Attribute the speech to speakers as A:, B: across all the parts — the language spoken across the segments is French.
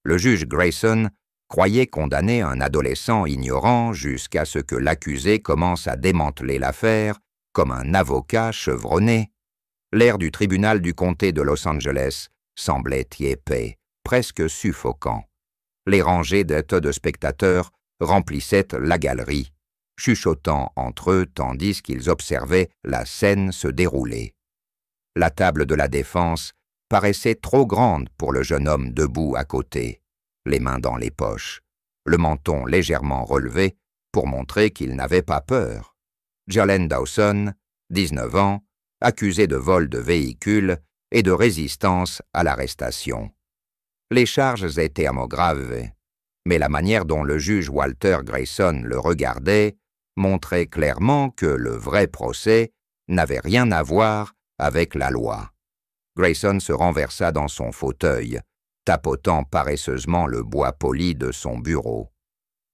A: Le juge Grayson croyait condamner un adolescent ignorant jusqu'à ce que l'accusé commence à démanteler l'affaire comme un avocat chevronné. L'air du tribunal du comté de Los Angeles semblait épais, presque suffocant. Les rangées de spectateurs remplissaient la galerie, chuchotant entre eux tandis qu'ils observaient la scène se dérouler. La table de la défense paraissait trop grande pour le jeune homme debout à côté, les mains dans les poches, le menton légèrement relevé pour montrer qu'il n'avait pas peur. Jalen Dawson, 19 ans, accusé de vol de véhicule et de résistance à l'arrestation. Les charges étaient graves, mais la manière dont le juge Walter Grayson le regardait montrait clairement que le vrai procès n'avait rien à voir avec la loi. Grayson se renversa dans son fauteuil, tapotant paresseusement le bois poli de son bureau.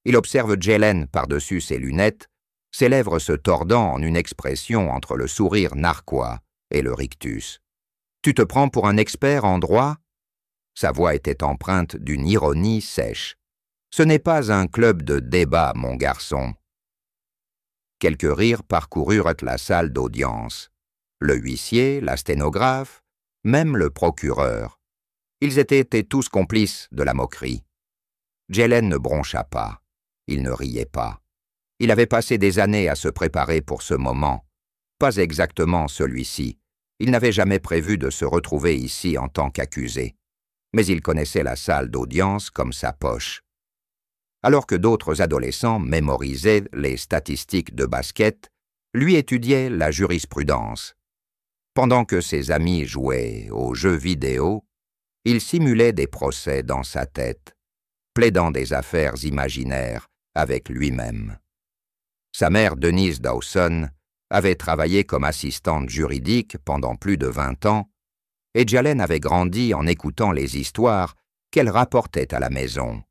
A: Il observe Jalen par-dessus ses lunettes, ses lèvres se tordant en une expression entre le sourire narquois et le rictus. « Tu te prends pour un expert en droit ?» Sa voix était empreinte d'une ironie sèche. « Ce n'est pas un club de débat, mon garçon. » Quelques rires parcoururent la salle d'audience. Le huissier, la sténographe, même le procureur. Ils étaient tous complices de la moquerie. Jalen ne broncha pas. Il ne riait pas. Il avait passé des années à se préparer pour ce moment. Pas exactement celui-ci. Il n'avait jamais prévu de se retrouver ici en tant qu'accusé. Mais il connaissait la salle d'audience comme sa poche. Alors que d'autres adolescents mémorisaient les statistiques de basket, lui étudiait la jurisprudence. Pendant que ses amis jouaient aux jeux vidéo, il simulait des procès dans sa tête, plaidant des affaires imaginaires avec lui-même. Sa mère, Denise Dawson, avait travaillé comme assistante juridique pendant plus de 20 ans, et Jalen avait grandi en écoutant les histoires qu'elle rapportait à la maison.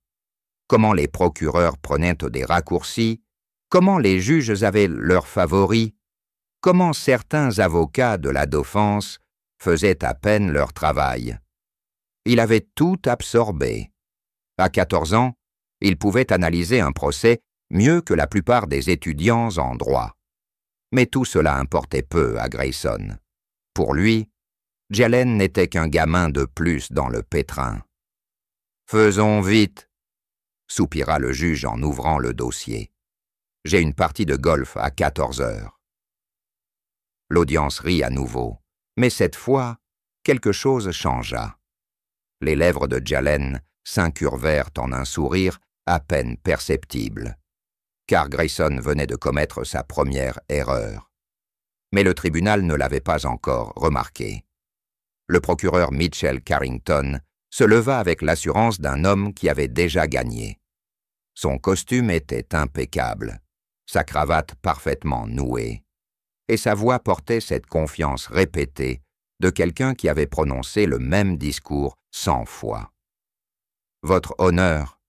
A: Comment les procureurs prenaient des raccourcis, comment les juges avaient leurs favoris, comment certains avocats de la défense faisaient à peine leur travail. Il avait tout absorbé. À 14 ans, il pouvait analyser un procès mieux que la plupart des étudiants en droit. Mais tout cela importait peu à Grayson. Pour lui, Jalen n'était qu'un gamin de plus dans le pétrin. « Faisons vite !» soupira le juge en ouvrant le dossier. « J'ai une partie de golf à 14 heures. » L'audience rit à nouveau, mais cette fois, quelque chose changea. Les lèvres de Jalen s'incurvèrent en un sourire à peine perceptible, car Grayson venait de commettre sa première erreur. Mais le tribunal ne l'avait pas encore remarqué. Le procureur Mitchell Carrington se leva avec l'assurance d'un homme qui avait déjà gagné. Son costume était impeccable, sa cravate parfaitement nouée, et sa voix portait cette confiance répétée de quelqu'un qui avait prononcé le même discours 100 fois. « Votre honneur,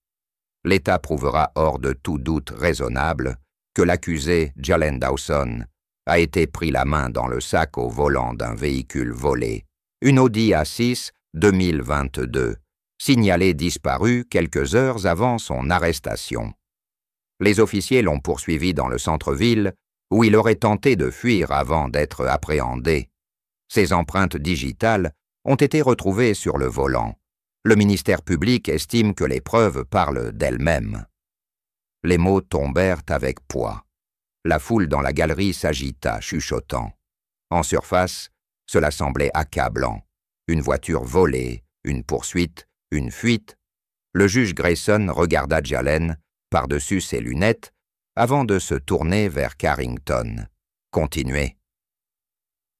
A: l'État prouvera hors de tout doute raisonnable que l'accusé Jalen Dawson a été pris la main dans le sac au volant d'un véhicule volé, une Audi A6 2022, signalée disparue quelques heures avant son arrestation. Les officiers l'ont poursuivi dans le centre-ville où il aurait tenté de fuir avant d'être appréhendé. Ses empreintes digitales ont été retrouvées sur le volant. Le ministère public estime que les preuves parlent d'elles-mêmes. » Les mots tombèrent avec poids. La foule dans la galerie s'agita, chuchotant. En surface, cela semblait accablant. Une voiture volée, une poursuite, une fuite. Le juge Grayson regarda Jalen par-dessus ses lunettes avant de se tourner vers Carrington. « Continuez. »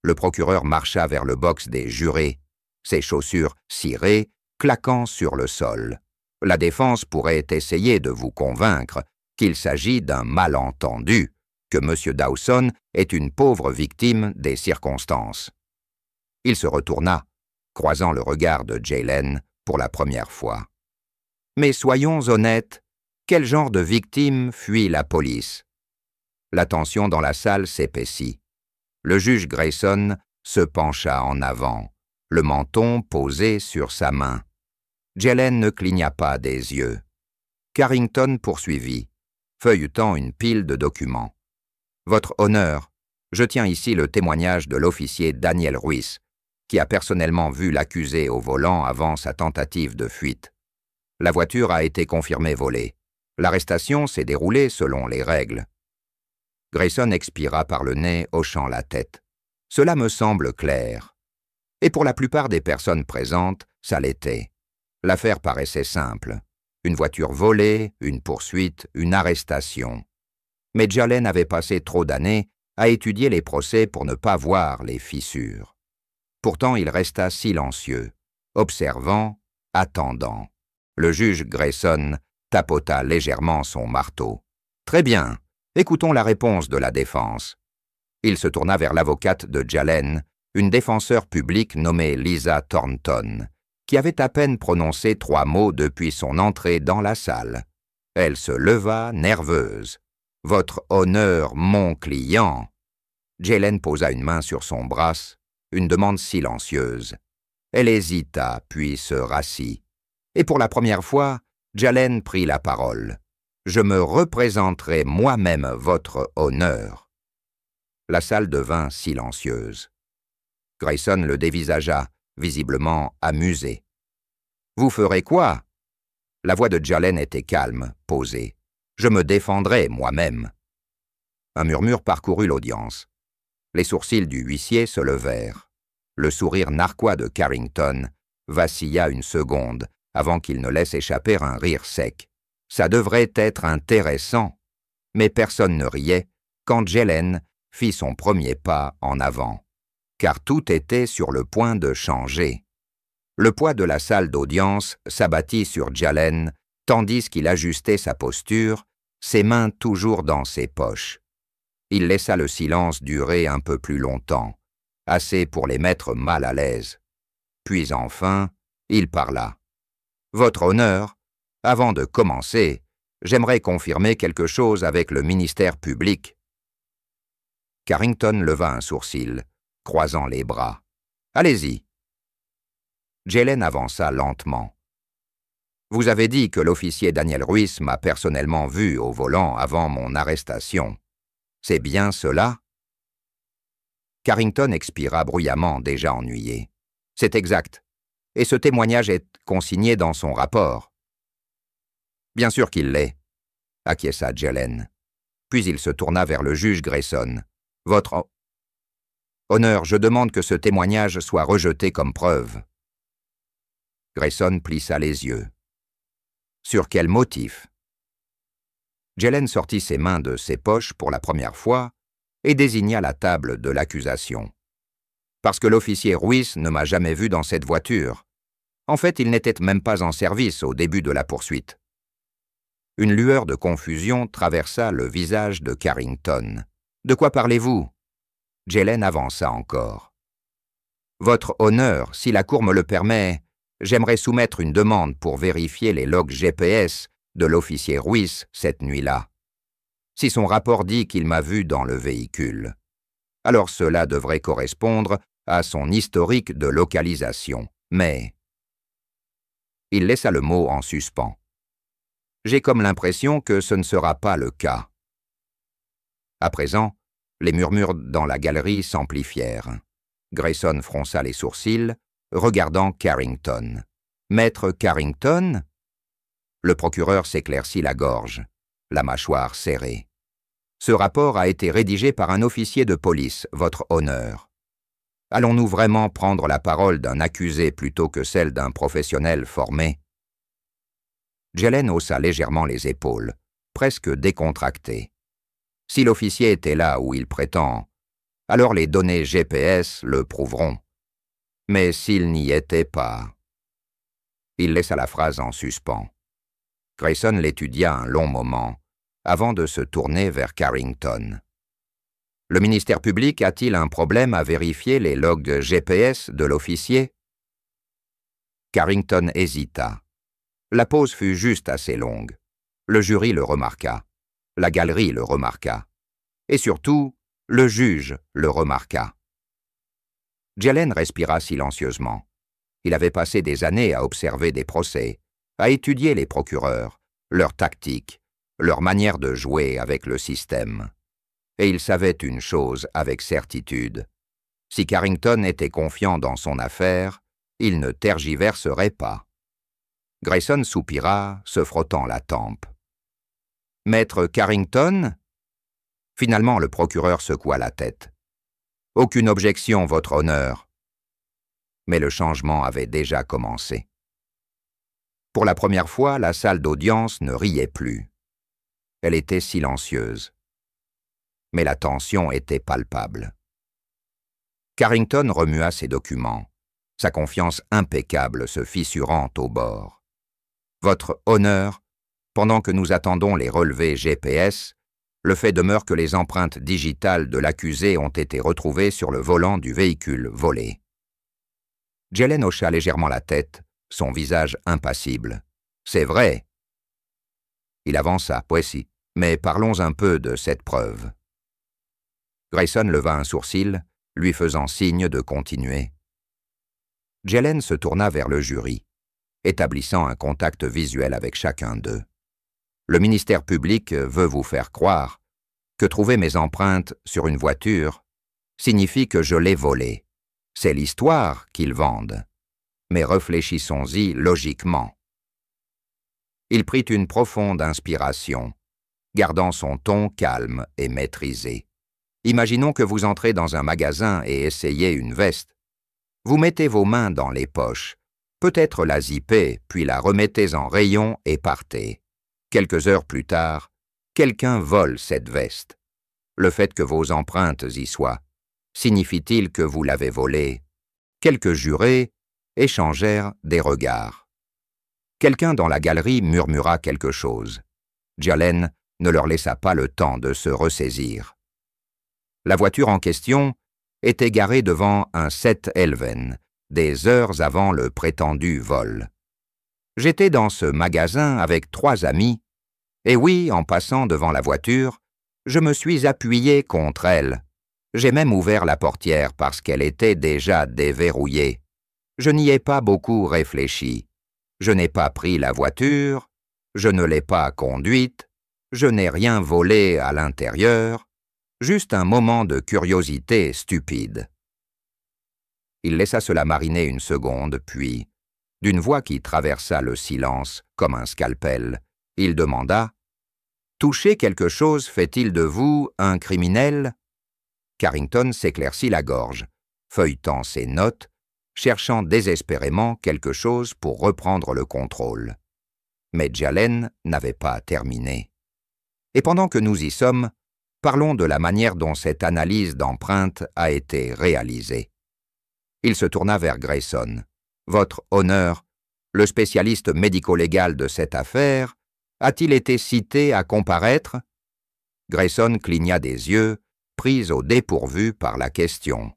A: Le procureur marcha vers le box des jurés, ses chaussures cirées, claquant sur le sol. La défense pourrait essayer de vous convaincre qu'il s'agit d'un malentendu, que M. Dawson est une pauvre victime des circonstances. Il se retourna, croisant le regard de Jalen pour la première fois. Mais soyons honnêtes, quel genre de victime fuit la police? La tension dans la salle s'épaissit. Le juge Grayson se pencha en avant, le menton posé sur sa main. Jelen ne cligna pas des yeux. Carrington poursuivit, feuilletant une pile de documents. « Votre honneur, je tiens ici le témoignage de l'officier Daniel Ruiz, qui a personnellement vu l'accusé au volant avant sa tentative de fuite. La voiture a été confirmée volée. L'arrestation s'est déroulée selon les règles. » Grayson expira par le nez, hochant la tête. « Cela me semble clair. » Et pour la plupart des personnes présentes, ça l'était. L'affaire paraissait simple. Une voiture volée, une poursuite, une arrestation. Mais Jalen avait passé trop d'années à étudier les procès pour ne pas voir les fissures. Pourtant, il resta silencieux, observant, attendant. Le juge Grayson tapota légèrement son marteau. « Très bien, écoutons la réponse de la défense. » Il se tourna vers l'avocate de Jalen, une défenseure publique nommée Lisa Thornton, qui avait à peine prononcé 3 mots depuis son entrée dans la salle. Elle se leva, nerveuse. « Votre honneur, mon client !» Jalen posa une main sur son bras, une demande silencieuse. Elle hésita, puis se rassit. Et pour la première fois, Jalen prit la parole. « Je me représenterai moi-même votre honneur. » La salle devint silencieuse. Grayson le dévisagea, visiblement amusé. « Vous ferez quoi ?» La voix de Jalen était calme, posée. « Je me défendrai moi-même. » Un murmure parcourut l'audience. Les sourcils du huissier se levèrent. Le sourire narquois de Carrington vacilla une seconde avant qu'il ne laisse échapper un rire sec. Ça devrait être intéressant. Mais personne ne riait quand Jalen fit son premier pas en avant. Car tout était sur le point de changer. Le poids de la salle d'audience s'abattit sur Jalen tandis qu'il ajustait sa posture, ses mains toujours dans ses poches. Il laissa le silence durer un peu plus longtemps, assez pour les mettre mal à l'aise. Puis enfin, il parla. « Votre honneur, avant de commencer, j'aimerais confirmer quelque chose avec le ministère public. » Carrington leva un sourcil, croisant les bras. « Allez-y. » Jalen avança lentement. « Vous avez dit que l'officier Daniel Ruiz m'a personnellement vu au volant avant mon arrestation. C'est bien cela ?» Carrington expira bruyamment, déjà ennuyé. « C'est exact. Et ce témoignage est consigné dans son rapport. »« Bien sûr qu'il l'est, » acquiesça Jalen. Puis il se tourna vers le juge Grayson. « Votre honneur, je demande que ce témoignage soit rejeté comme preuve. » Grayson plissa les yeux. « Sur quel motif ?» Jalen sortit ses mains de ses poches pour la première fois et désigna la table de l'accusation. « Parce que l'officier Ruiz ne m'a jamais vu dans cette voiture. En fait, il n'était même pas en service au début de la poursuite. » Une lueur de confusion traversa le visage de Carrington. « De quoi parlez-vous » Jalen avança encore. « Votre honneur, si la Cour me le permet, j'aimerais soumettre une demande pour vérifier les logs GPS de l'officier Ruiz cette nuit-là. Si son rapport dit qu'il m'a vu dans le véhicule, alors cela devrait correspondre à son historique de localisation. Mais... » Il laissa le mot en suspens. « J'ai comme l'impression que ce ne sera pas le cas. » À présent, les murmures dans la galerie s'amplifièrent. Grayson fronça les sourcils, regardant Carrington. « Maître Carrington ?» Le procureur s'éclaircit la gorge, la mâchoire serrée. « Ce rapport a été rédigé par un officier de police, votre honneur. Allons-nous vraiment prendre la parole d'un accusé plutôt que celle d'un professionnel formé ?» Jalen haussa légèrement les épaules, presque décontracté. Si l'officier était là où il prétend, alors les données GPS le prouveront. Mais s'il n'y était pas... Il laissa la phrase en suspens. Grayson l'étudia un long moment, avant de se tourner vers Carrington. « Le ministère public a-t-il un problème à vérifier les logs GPS de l'officier ?» Carrington hésita. La pause fut juste assez longue. Le jury le remarqua. La galerie le remarqua. Et surtout, le juge le remarqua. Jalen respira silencieusement. Il avait passé des années à observer des procès, à étudier les procureurs, leurs tactiques, leur manière de jouer avec le système. Et il savait une chose avec certitude. Si Carrington était confiant dans son affaire, il ne tergiverserait pas. Grayson soupira, se frottant la tempe. « Maître Carrington ?» Finalement, le procureur secoua la tête. « Aucune objection, votre honneur. » Mais le changement avait déjà commencé. Pour la première fois, la salle d'audience ne riait plus. Elle était silencieuse. Mais la tension était palpable. Carrington remua ses documents, sa confiance impeccable se fissurant au bord. « Votre honneur, pendant que nous attendons les relevés GPS, le fait demeure que les empreintes digitales de l'accusé ont été retrouvées sur le volant du véhicule volé. » Jelen hocha légèrement la tête, son visage impassible. « C'est vrai. » Il avança, « Voici, mais parlons un peu de cette preuve. » Grayson leva un sourcil, lui faisant signe de continuer. Jelen se tourna vers le jury, établissant un contact visuel avec chacun d'eux. « Le ministère public veut vous faire croire que trouver mes empreintes sur une voiture signifie que je l'ai volée. C'est l'histoire qu'ils vendent. Mais réfléchissons-y logiquement. » Il prit une profonde inspiration, gardant son ton calme et maîtrisé. Imaginons que vous entrez dans un magasin et essayez une veste. Vous mettez vos mains dans les poches, peut-être la zippez, puis la remettez en rayon et partez. Quelques heures plus tard, quelqu'un vole cette veste. Le fait que vos empreintes y soient, signifie-t-il que vous l'avez volée? Quelques jurés échangèrent des regards. Quelqu'un dans la galerie murmura quelque chose. Jelen ne leur laissa pas le temps de se ressaisir. La voiture en question était garée devant un 7-Eleven, des heures avant le prétendu vol. J'étais dans ce magasin avec 3 amis, et oui, en passant devant la voiture, je me suis appuyé contre elle. J'ai même ouvert la portière parce qu'elle était déjà déverrouillée. Je n'y ai pas beaucoup réfléchi. Je n'ai pas pris la voiture, je ne l'ai pas conduite, je n'ai rien volé à l'intérieur, juste un moment de curiosité stupide. Il laissa cela mariner une seconde, puis, d'une voix qui traversa le silence comme un scalpel, il demanda « Toucher quelque chose fait-il de vous un criminel ?» Carrington s'éclaircit la gorge, feuilletant ses notes, cherchant désespérément quelque chose pour reprendre le contrôle. Mais Jelen n'avait pas terminé. Et pendant que nous y sommes, parlons de la manière dont cette analyse d'empreintes a été réalisée. Il se tourna vers Grayson. « Votre honneur, le spécialiste médico-légal de cette affaire, a-t-il été cité à comparaître ?» Grayson cligna des yeux, pris au dépourvu par la question.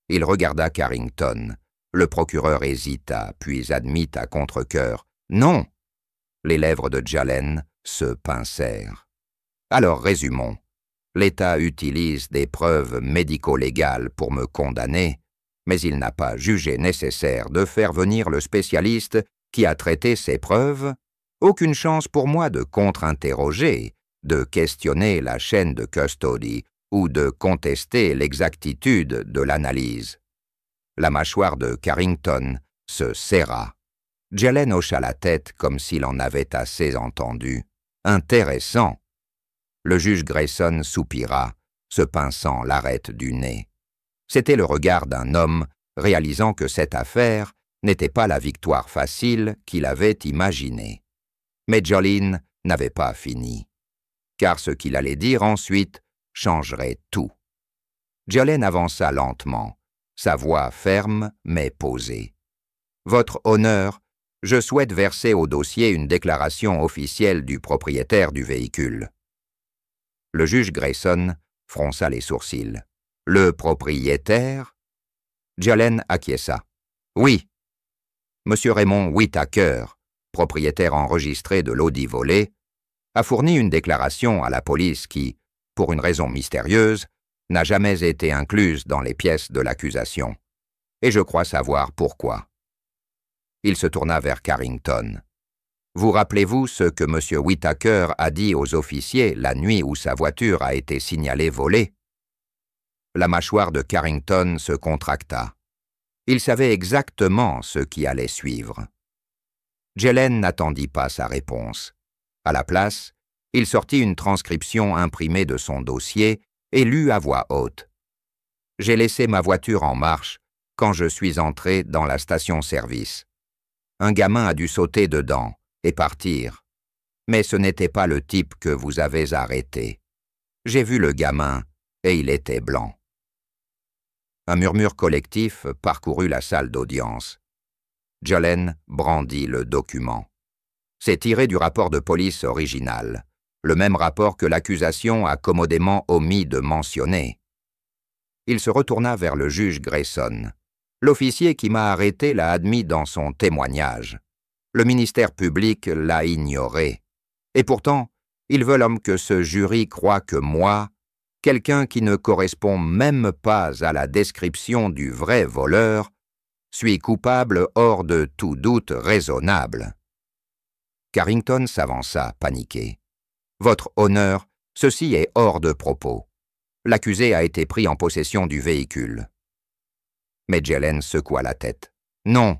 A: Il regarda Carrington. Le procureur hésita, puis admit à contre-cœur « Non !» Les lèvres de Jelen se pincèrent. « Alors résumons. L'État utilise des preuves médico-légales pour me condamner, mais il n'a pas jugé nécessaire de faire venir le spécialiste qui a traité ces preuves. Aucune chance pour moi de contre-interroger, de questionner la chaîne de custody ou de contester l'exactitude de l'analyse. » La mâchoire de Carrington se serra. Jelen hocha la tête comme s'il en avait assez entendu. « Intéressant !» Le juge Grayson soupira, se pinçant l'arête du nez. C'était le regard d'un homme réalisant que cette affaire n'était pas la victoire facile qu'il avait imaginée. Mais Jolene n'avait pas fini, car ce qu'il allait dire ensuite changerait tout. Jolene avança lentement, sa voix ferme mais posée. « Votre honneur, je souhaite verser au dossier une déclaration officielle du propriétaire du véhicule. » Le juge Grayson fronça les sourcils. « Le propriétaire ?» Jelen acquiesça. « Oui. Monsieur Raymond Whitaker, propriétaire enregistré de l'Audi volé, a fourni une déclaration à la police qui, pour une raison mystérieuse, n'a jamais été incluse dans les pièces de l'accusation. Et je crois savoir pourquoi. Il se tourna vers Carrington. « Vous rappelez-vous ce que M. Whittaker a dit aux officiers la nuit où sa voiture a été signalée volée ?» La mâchoire de Carrington se contracta. Il savait exactement ce qui allait suivre. Jelen n'attendit pas sa réponse. À la place, il sortit une transcription imprimée de son dossier et lut à voix haute. « J'ai laissé ma voiture en marche quand je suis entré dans la station-service. Un gamin a dû sauter dedans et partir. Mais ce n'était pas le type que vous avez arrêté. J'ai vu le gamin et il était blanc. » Un murmure collectif parcourut la salle d'audience. Jelen brandit le document. C'est tiré du rapport de police original, le même rapport que l'accusation a commodément omis de mentionner. Il se retourna vers le juge Grayson. L'officier qui m'a arrêté l'a admis dans son témoignage. Le ministère public l'a ignoré. Et pourtant, ils veulent que ce jury croie que moi, quelqu'un qui ne correspond même pas à la description du vrai voleur, suis coupable hors de tout doute raisonnable. Carrington s'avança, paniqué. « Votre honneur, ceci est hors de propos. L'accusé a été pris en possession du véhicule. » Mais Jelen secoua la tête. « Non,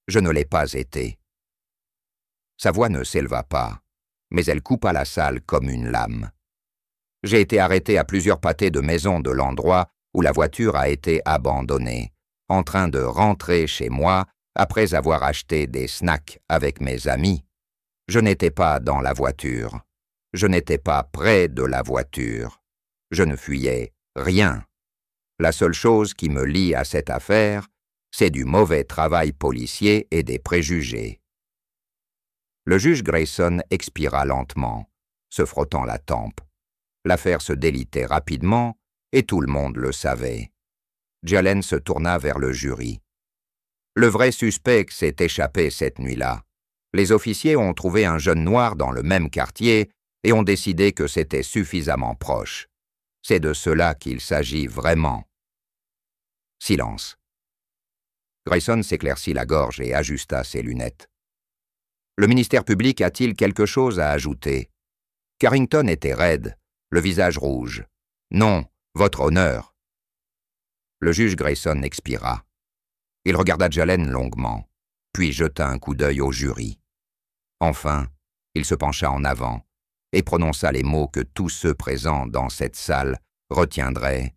A: je ne l'ai pas été. » Sa voix ne s'éleva pas, mais elle coupa la salle comme une lame. « J'ai été arrêté à plusieurs pâtés de maison de l'endroit où la voiture a été abandonnée, en train de rentrer chez moi après avoir acheté des snacks avec mes amis. Je n'étais pas dans la voiture. Je n'étais pas près de la voiture. Je ne fuyais rien. La seule chose qui me lie à cette affaire, c'est du mauvais travail policier et des préjugés. » Le juge Grayson expira lentement, se frottant la tempe. L'affaire se délitait rapidement et tout le monde le savait. Jelen se tourna vers le jury. « Le vrai suspect s'est échappé cette nuit-là. Les officiers ont trouvé un jeune noir dans le même quartier et ont décidé que c'était suffisamment proche. C'est de cela qu'il s'agit vraiment. » Silence. Grayson s'éclaircit la gorge et ajusta ses lunettes. « Le ministère public a-t-il quelque chose à ajouter ?» Carrington était raide, le visage rouge. « Non, votre honneur. » Le juge Grayson expira. Il regarda Jelen longuement, puis jeta un coup d'œil au jury. Enfin, il se pencha en avant et prononça les mots que tous ceux présents dans cette salle retiendraient.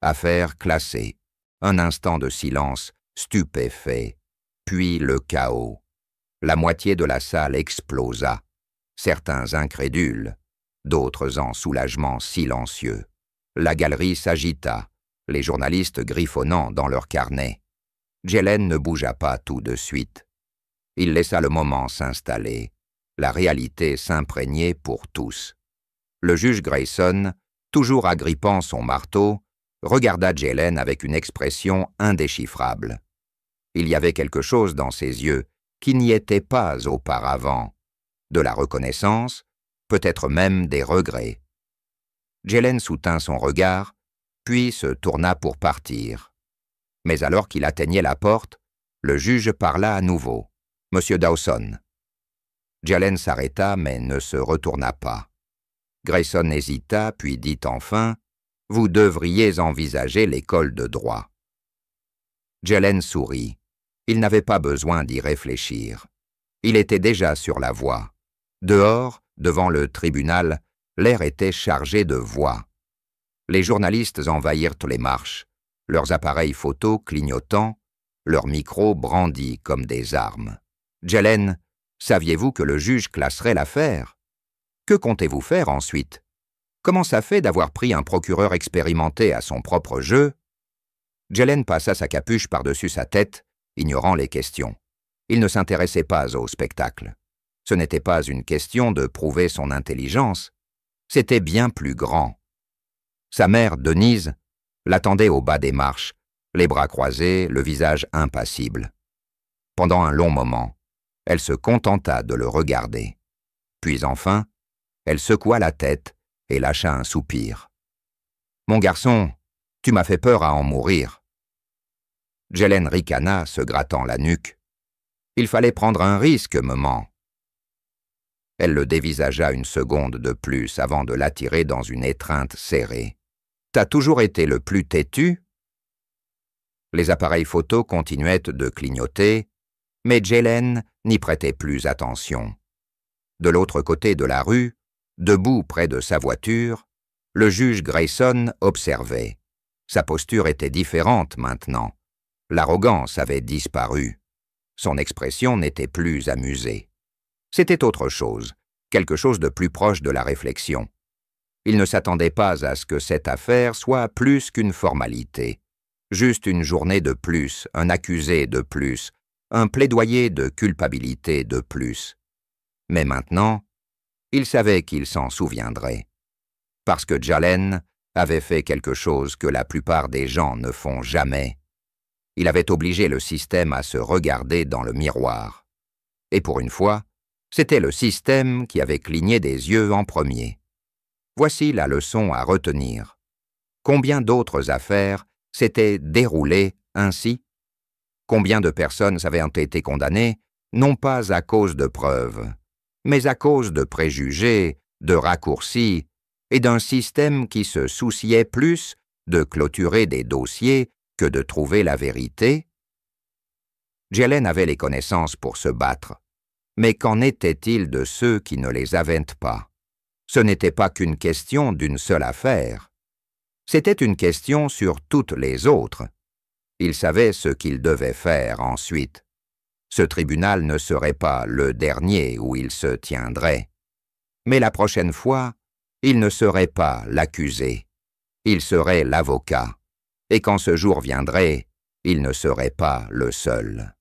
A: Affaire classée. Un instant de silence stupéfait, puis le chaos. La moitié de la salle explosa, certains incrédules, d'autres en soulagement silencieux. La galerie s'agita, les journalistes griffonnant dans leurs carnets. Jelen ne bougea pas tout de suite. Il laissa le moment s'installer, la réalité s'imprégner pour tous. Le juge Grayson, toujours agrippant son marteau, regarda Jelen avec une expression indéchiffrable. Il y avait quelque chose dans ses yeux qui n'y était pas auparavant. De la reconnaissance, peut-être même des regrets. Jelen soutint son regard, puis se tourna pour partir. Mais alors qu'il atteignait la porte, le juge parla à nouveau. « Monsieur Dawson. » Jelen s'arrêta mais ne se retourna pas. Grayson hésita, puis dit enfin « Vous devriez envisager l'école de droit. » Jelen sourit. Il n'avait pas besoin d'y réfléchir. Il était déjà sur la voie. Dehors, devant le tribunal, l'air était chargé de voix. Les journalistes envahirent les marches, leurs appareils photo clignotant, leurs micros brandis comme des armes. « Jelen, saviez-vous que le juge classerait l'affaire? Que comptez-vous faire ensuite? Comment ça fait d'avoir pris un procureur expérimenté à son propre jeu ?» Jelen passa sa capuche par-dessus sa tête, ignorant les questions. Il ne s'intéressait pas au spectacle. Ce n'était pas une question de prouver son intelligence, c'était bien plus grand. Sa mère, Denise, l'attendait au bas des marches, les bras croisés, le visage impassible. Pendant un long moment, elle se contenta de le regarder. Puis enfin, elle secoua la tête et lâcha un soupir. « Mon garçon, tu m'as fait peur à en mourir. » Jelen ricana, se grattant la nuque. Il fallait prendre un risque, maman. Elle le dévisagea une seconde de plus avant de l'attirer dans une étreinte serrée. T'as toujours été le plus têtu? Les appareils photo continuaient de clignoter, mais Jelen n'y prêtait plus attention. De l'autre côté de la rue, debout près de sa voiture, le juge Grayson observait. Sa posture était différente maintenant. L'arrogance avait disparu. Son expression n'était plus amusée. C'était autre chose, quelque chose de plus proche de la réflexion. Il ne s'attendait pas à ce que cette affaire soit plus qu'une formalité. Juste une journée de plus, un accusé de plus, un plaidoyer de culpabilité de plus. Mais maintenant, il savait qu'il s'en souviendrait. Parce que Jalen avait fait quelque chose que la plupart des gens ne font jamais. Il avait obligé le système à se regarder dans le miroir. Et pour une fois, c'était le système qui avait cligné des yeux en premier. Voici la leçon à retenir. Combien d'autres affaires s'étaient déroulées ainsi? Combien de personnes avaient été condamnées, non pas à cause de preuves, mais à cause de préjugés, de raccourcis et d'un système qui se souciait plus de clôturer des dossiers que de trouver la vérité? Jelen avait les connaissances pour se battre, mais qu'en était-il de ceux qui ne les avaient pas? Ce n'était pas qu'une question d'une seule affaire. C'était une question sur toutes les autres. Il savait ce qu'il devait faire ensuite. Ce tribunal ne serait pas le dernier où il se tiendrait. Mais la prochaine fois, il ne serait pas l'accusé. Il serait l'avocat. Et quand ce jour viendrait, il ne serait pas le seul.